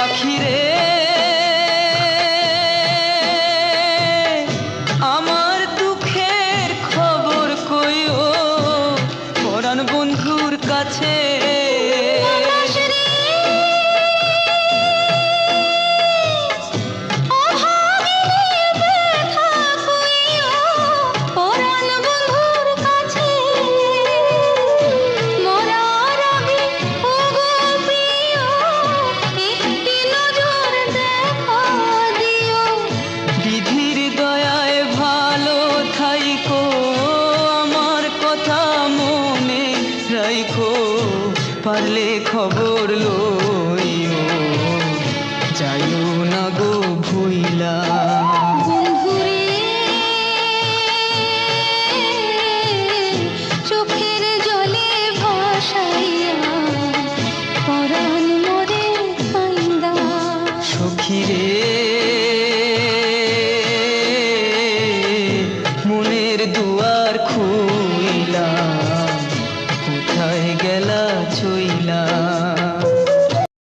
পাখি রে আমার দুঃখের খবর কইও পরাণ বন্ধুর কাছে। পারলে খবর লইও যাইও না গো ভুইলা। বন্ধুরে চোখের জলে ভাসাইয়া পরাণ মোরে কাইন্দা। সখী রে মনের দুয়ার খুইলা কোথায় গেলা চইলা।